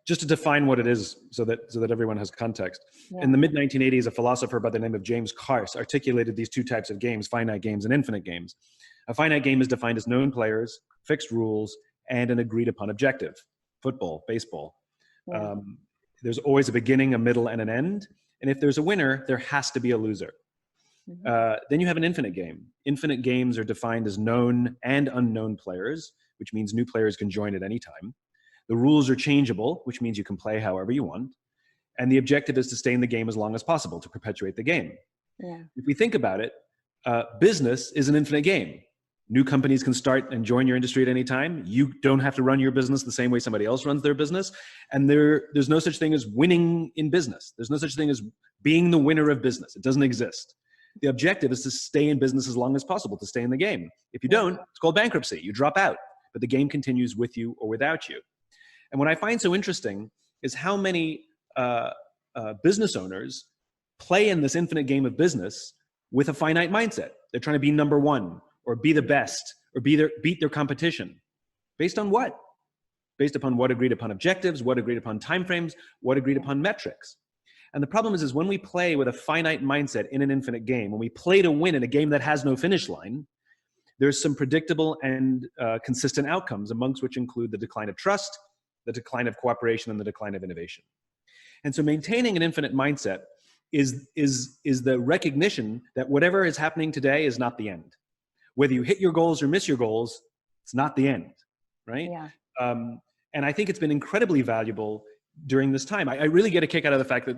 just to define what it is so that everyone has context. Yeah. In the mid-1980s, a philosopher by the name of James Carse articulated these two types of games, finite games and infinite games. A finite game is defined as known players, fixed rules, and an agreed upon objective. Football, baseball. Yeah. There's always a beginning, a middle, and an end. And if there's a winner, there has to be a loser. Then you have an infinite game. Infinite games are defined as known and unknown players, which means new players can join at any time. The rules are changeable, which means you can play however you want. And the objective is to stay in the game as long as possible, to perpetuate the game. Yeah. If we think about it, business is an infinite game. New companies can start and join your industry at any time. You don't have to run your business the same way somebody else runs their business. And there's no such thing as winning in business. There's no such thing as being the winner of business. It doesn't exist. The objective is to stay in business as long as possible, to stay in the game. If you don't, it's called bankruptcy. You drop out, but the game continues with you or without you. And what I find so interesting is how many business owners play in this infinite game of business with a finite mindset. They're trying to be number one, or be the best, or beat their competition. Based on what? Based upon what agreed upon objectives, what agreed upon timeframes, what agreed upon metrics. And the problem is when we play with a finite mindset in an infinite game, when we play to win in a game that has no finish line, there's some predictable and consistent outcomes, amongst which include the decline of trust, the decline of cooperation, and the decline of innovation. And so maintaining an infinite mindset is the recognition that whatever is happening today is not the end. Whether you hit your goals or miss your goals, it's not the end, right? Yeah. And I think it's been incredibly valuable during this time. I really get a kick out of the fact that,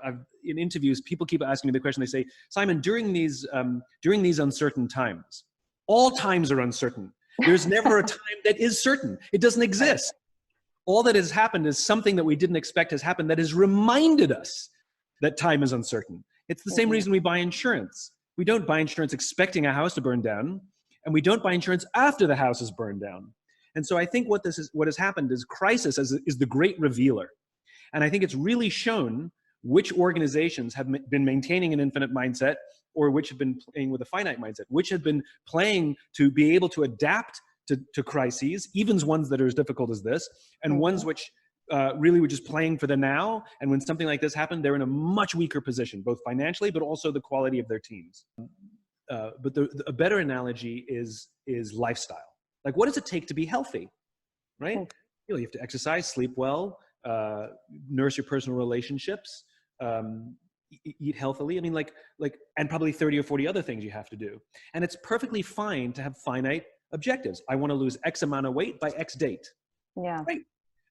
I've in interviews, people keep asking me the question. They say, Simon, during these uncertain times, all times are uncertain. There's never a time that is certain. It doesn't exist. All that has happened is something that we didn't expect has happened that has reminded us that time is uncertain. It's the same reason we buy insurance. We don't buy insurance expecting a house to burn down, and we don't buy insurance after the house is burned down. And so I think what has happened is crisis is the great revealer. And I think it's really shown which organizations have been maintaining an infinite mindset, or which have been playing with a finite mindset, which have been playing to be able to adapt to crises, even ones that are as difficult as this, and ones which really were just playing for the now. And when something like this happened, they're in a much weaker position, both financially, but also the quality of their teams. But a better analogy is lifestyle. Like, what does it take to be healthy, right? You have to exercise, sleep well, nurse your personal relationships, eat healthily. I mean, and probably 30 or 40 other things you have to do. And it's perfectly fine to have finite objectives. I want to lose X amount of weight by X date. Yeah. Right.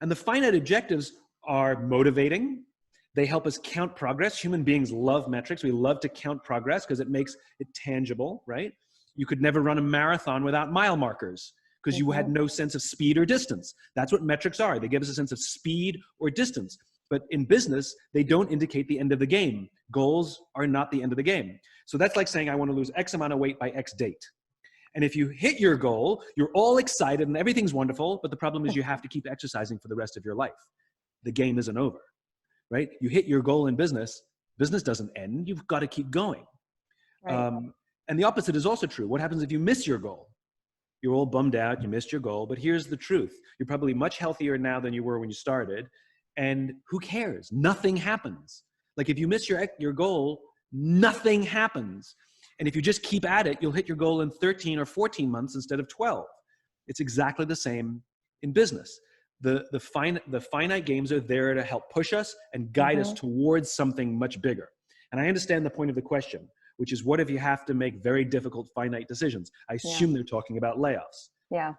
And the finite objectives are motivating. They help us count progress. Human beings love metrics. We love to count progress because it makes it tangible, right? You could never run a marathon without mile markers because you had no sense of speed or distance. That's what metrics are. They give us a sense of speed or distance. But in business, they don't indicate the end of the game. Goals are not the end of the game. So that's like saying, I want to lose X amount of weight by X date. And if you hit your goal, you're all excited and everything's wonderful. But the problem is you have to keep exercising for the rest of your life. The game isn't over, right? You hit your goal in business, business doesn't end. You've got to keep going. Right. And the opposite is also true. What happens if you miss your goal? You're all bummed out, you missed your goal, but here's the truth. You're probably much healthier now than you were when you started. And who cares? Nothing happens. Like if you miss your goal, nothing happens. And if you just keep at it, you'll hit your goal in 13 or 14 months instead of 12. It's exactly the same in business. The finite games are there to help push us and guide us towards something much bigger. And I understand the point of the question, which is what if you have to make very difficult finite decisions? I assume they're talking about layoffs. Yeah.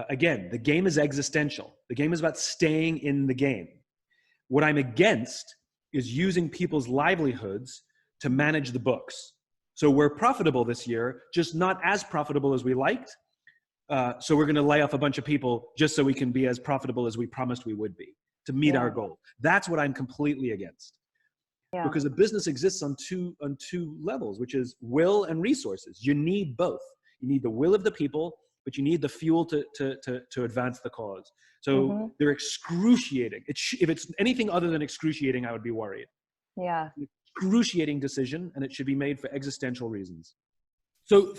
Again, the game is existential. The game is about staying in the game. What I'm against is using people's livelihoods to manage the books. So we're profitable this year, just not as profitable as we liked. So we're going to lay off a bunch of people just so we can be as profitable as we promised we would be to meet our goal. That's what I'm completely against. Yeah. Because a business exists on two levels, which is will and resources. You need both. You need the will of the people, but you need the fuel to advance the cause. So they're excruciating. If it's anything other than excruciating, I would be worried. Yeah. Excruciating decision, and it should be made for existential reasons. So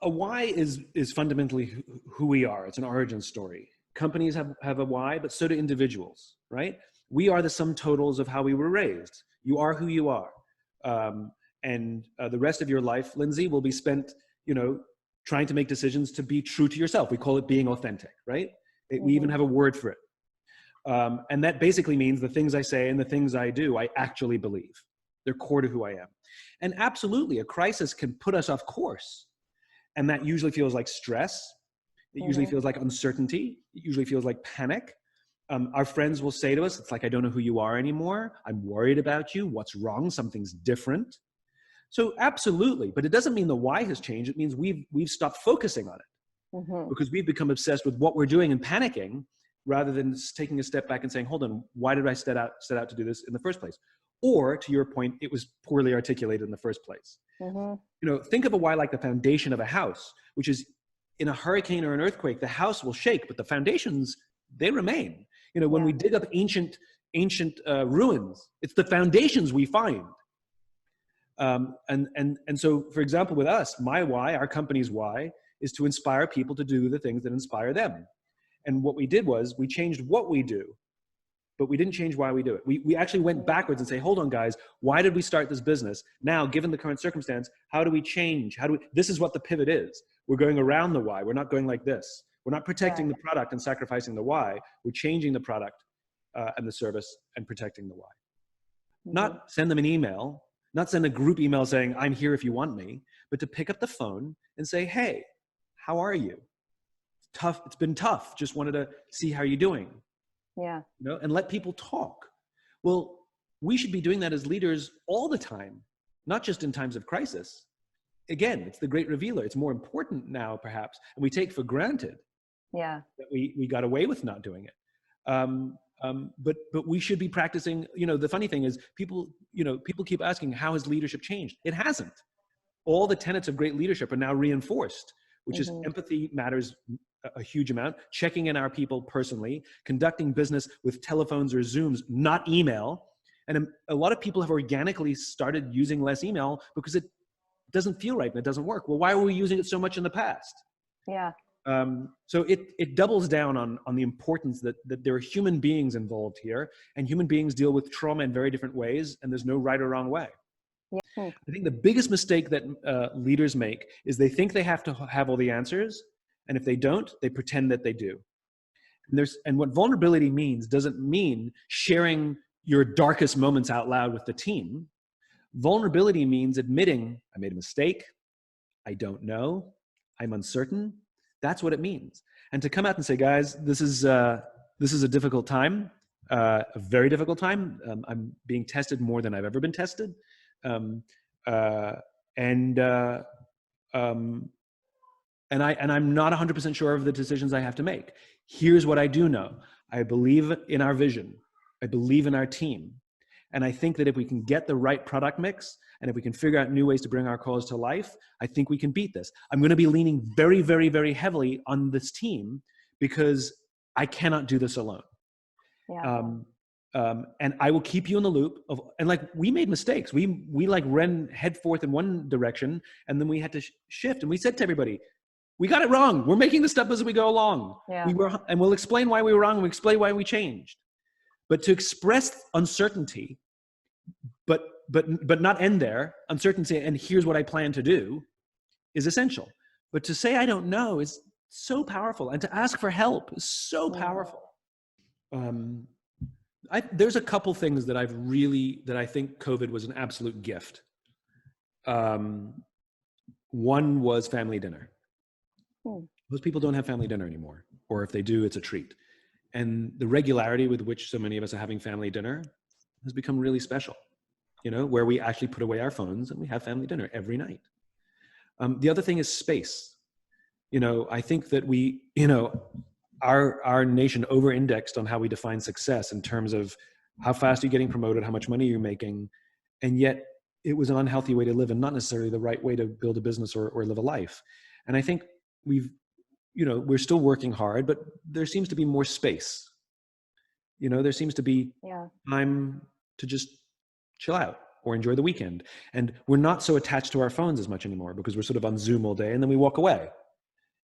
a why is fundamentally who we are. It's an origin story. companies have a why, but so do individuals, right? We are the sum totals of how we were raised. You are who you are. And the rest of your life, Lindsay, will be spent, trying to make decisions to be true to yourself. We call it being authentic, right? We even have a word for it. And that basically means the things I say and the things I do, I actually believe. They're core to who I am. And absolutely, a crisis can put us off course. And that usually feels like stress. It usually feels like uncertainty. It usually feels like panic. Our friends will say to us, it's like, I don't know who you are anymore. I'm worried about you. What's wrong? Something's different. So absolutely, but it doesn't mean the why has changed. It means we've stopped focusing on it because we've become obsessed with what we're doing and panicking rather than taking a step back and saying, hold on, why did I set out to do this in the first place? Or to your point, it was poorly articulated in the first place. Think of a why like the foundation of a house, which is in a hurricane or an earthquake, the house will shake, but the foundations, they remain. When we dig up ancient ruins, it's the foundations we find. And so, for example, with us, my why, our company's why, is to inspire people to do the things that inspire them. And what we did was we changed what we do, but we didn't change why we do it. We actually went backwards and say, hold on, guys, why did we start this business? Now, given the current circumstance, how do we change? This is what the pivot is. We're going around the why. We're not going like this. We're not protecting the product and sacrificing the why. We're changing the product and the service and protecting the why. Not send them an email, not send a group email saying, I'm here if you want me, but to pick up the phone and say, hey, how are you? Tough. It's been tough. Just wanted to see how you're doing. Yeah. And let people talk. Well, we should be doing that as leaders all the time, not just in times of crisis. Again, it's the great revealer. It's more important now, perhaps, and we take for granted that we got away with not doing it. But we should be practicing. The funny thing is, people keep asking, how has leadership changed? It hasn't. All the tenets of great leadership are now reinforced, which is empathy matters a huge amount, checking in our people personally, conducting business with telephones or Zooms, not email. And a lot of people have organically started using less email because it doesn't feel right and it doesn't work. Well, why were we using it so much in the past? Yeah. So it doubles down on the importance that there are human beings involved here, and human beings deal with trauma in very different ways, and there's no right or wrong way. Yeah. I think the biggest mistake that leaders make is they think they have to have all the answers, and if they don't, they pretend that they do. And what vulnerability means doesn't mean sharing your darkest moments out loud with the team. Vulnerability means admitting, I made a mistake, I don't know, I'm uncertain. That's what it means. And to come out and say, guys, this is a difficult time, a very difficult time. I'm being tested more than I've ever been tested. And I'm not 100% sure of the decisions I have to make. Here's what I do know. I believe in our vision. I believe in our team. And I think that if we can get the right product mix, and if we can figure out new ways to bring our cause to life, I think we can beat this. I'm going to be leaning very, very, very heavily on this team because I cannot do this alone. Yeah. And I will keep you in the loop and like, we made mistakes. We like ran head forth in one direction, and then we had to shift. And we said to everybody, we got it wrong. We're making this up as we go along. Yeah. And we'll explain why we were wrong. And we'll explain why we changed. But to express uncertainty, but not end there, uncertainty, and here's what I plan to do, is essential. But to say I don't know is so powerful, and to ask for help is so powerful. There's a couple things that I think COVID was an absolute gift. One was family dinner. Most people don't have family dinner anymore, or if they do, it's a treat. And the regularity with which so many of us are having family dinner has become really special, where we actually put away our phones and we have family dinner every night. The other thing is space. I think that our nation over-indexed on how we define success in terms of how fast you're getting promoted, how much money you're making, and yet it was an unhealthy way to live and not necessarily the right way to build a business or live a life. And I think we're still working hard, but there seems to be more space. There seems to be time to just chill out or enjoy the weekend. And we're not so attached to our phones as much anymore because we're sort of on Zoom all day and then we walk away,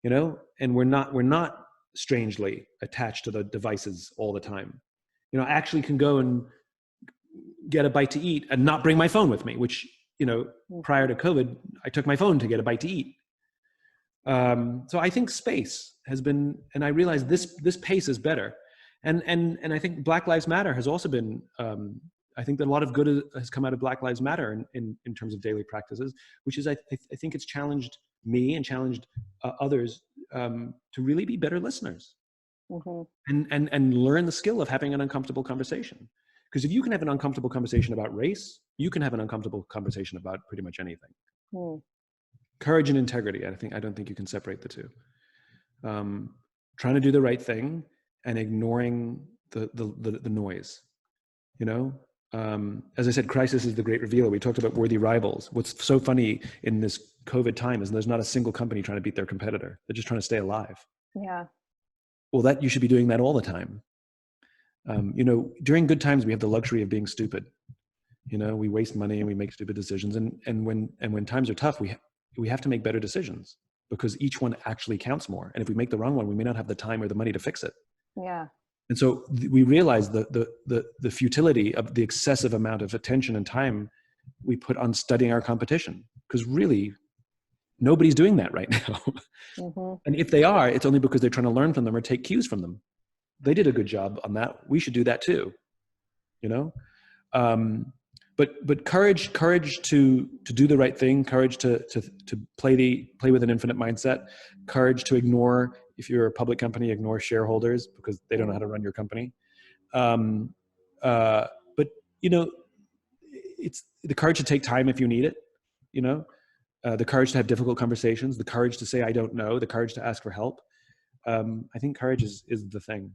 and we're not strangely attached to the devices all the time. You know, I actually can go and get a bite to eat and not bring my phone with me, which, you know, prior to COVID, I took my phone to get a bite to eat. So I think space has been, and I realized this pace is better. And I think Black Lives Matter has also been, I think that a lot of good has come out of Black Lives Matter in terms of daily practices, which is, I think it's challenged me and challenged others to really be better listeners, and learn the skill of having an uncomfortable conversation. Because if you can have an uncomfortable conversation about race, you can have an uncomfortable conversation about pretty much anything. Courage and integrity. I don't think you can separate the two. Trying to do the right thing and ignoring the noise. You know, as I said, crisis is the great revealer. We talked about worthy rivals. What's so funny in this COVID time is there's not a single company trying to beat their competitor. They're just trying to stay alive. Yeah. Well, you should be doing that all the time. You know, during good times, we have the luxury of being stupid. You know, we waste money and we make stupid decisions. And when times are tough, we have to make better decisions, because each one actually counts more. And if we make the wrong one, we may not have the time or the money to fix it. Yeah. And so we realize the futility of the excessive amount of attention and time we put on studying our competition, because really nobody's doing that right now. And if they are, it's only because they're trying to learn from them or take cues from them. They did a good job on that. We should do that too, you know? But courage to do the right thing, courage to play with an infinite mindset, courage to ignore, if you're a public company, ignore shareholders because they don't know how to run your company. But you know, it's the courage to take time if you need it, you know, the courage to have difficult conversations, the courage to say, I don't know, the courage to ask for help. I think courage is the thing.